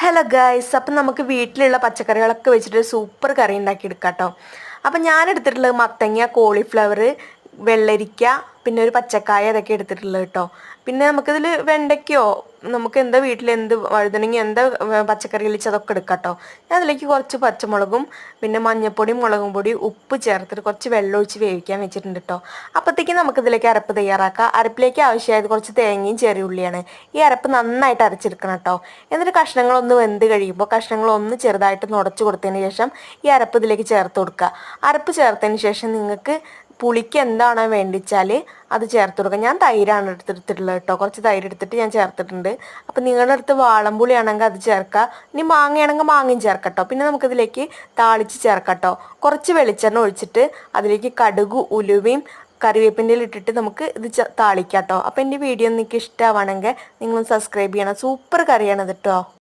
Hello guys, അപ്പം നമുക്ക് വീട്ടിലുള്ള പച്ചക്കറികളൊക്കെ വെച്ചിട്ട് സൂപ്പർ കറി ഉണ്ടാക്കിയെടുക്കാം കേട്ടോ. അപ്പം ഞാൻ എടുത്തിട്ടുള്ളത് മത്തങ്ങ, കോളിഫ്ലവർ, വെള്ളരിക്ക, പിന്നെ ഒരു പച്ചക്കായ അതൊക്കെ എടുത്തിട്ടുള്ളത് കേട്ടോ. പിന്നെ നമുക്കിതിൽ വെണ്ടയ്ക്കയോ നമുക്ക് എന്താ വീട്ടിൽ എന്ത് വഴുതനങ്ങ എന്താ പച്ചക്കറി വിളിച്ച് അതൊക്കെ എടുക്കാം കേട്ടോ. ഞാൻ അതിലേക്ക് കുറച്ച് പച്ചമുളകും പിന്നെ മഞ്ഞൾപ്പൊടിയും മുളകും പൊടി ഉപ്പ് ചേർത്തിട്ട് കുറച്ച് വെള്ളം ഒഴിച്ച് വേവിക്കാൻ വെച്ചിട്ടുണ്ട് കേട്ടോ. അപ്പോഴത്തേക്കും നമുക്കിതിലേക്ക് അരപ്പ് തയ്യാറാക്കാം. അരപ്പിലേക്ക് ആവശ്യമായത് കുറച്ച് തേങ്ങയും ചെറിയ ഉള്ളിയാണ്. ഈ അരപ്പ് നന്നായിട്ട് അരച്ചെടുക്കണം കേട്ടോ. എന്നിട്ട് കഷ്ണങ്ങളൊന്ന് വെന്ത് കഴിയുമ്പോൾ കഷ്ണങ്ങളൊന്ന് ചെറുതായിട്ട് നുടച്ച് കൊടുത്തതിന് ശേഷം ഈ അരപ്പ് ഇതിലേക്ക് ചേർത്ത് കൊടുക്കുക. അരപ്പ് ചേർത്തതിന് ശേഷം നിങ്ങൾക്ക് പുളിക്ക് എന്താണോ വേണ്ടിച്ചാൽ അത് ചേർത്ത് കൊടുക്കുക. ഞാൻ തൈരാണ് എടുത്തിട്ടുള്ളത് കേട്ടോ. കുറച്ച് തൈര് എടുത്തിട്ട് ഞാൻ ചേർത്തിട്ടുണ്ട്. അപ്പം നിങ്ങളുടെ അടുത്ത് വാളംപുളിയാണെങ്കിൽ അത് ചേർക്കുക. ഇനി മാങ്ങയാണെങ്കിൽ മാങ്ങയും ചേർക്കട്ടോ. പിന്നെ നമുക്കിതിലേക്ക് താളിച്ച് ചേർക്കട്ടോ. കുറച്ച് വെളിച്ചെണ്ണ ഒഴിച്ചിട്ട് അതിലേക്ക് കടുക്, ഉലുവയും കറിവേപ്പിൻ്റെ ഇട്ടിട്ട് നമുക്ക് ഇത് താളിക്കാം കേട്ടോ. അപ്പോൾ എൻ്റെ വീഡിയോ നിങ്ങൾക്ക് ഇഷ്ടമാണെങ്കിൽ നിങ്ങൾ സബ്സ്ക്രൈബ് ചെയ്യണം. സൂപ്പർ കറിയാണിത് കേട്ടോ.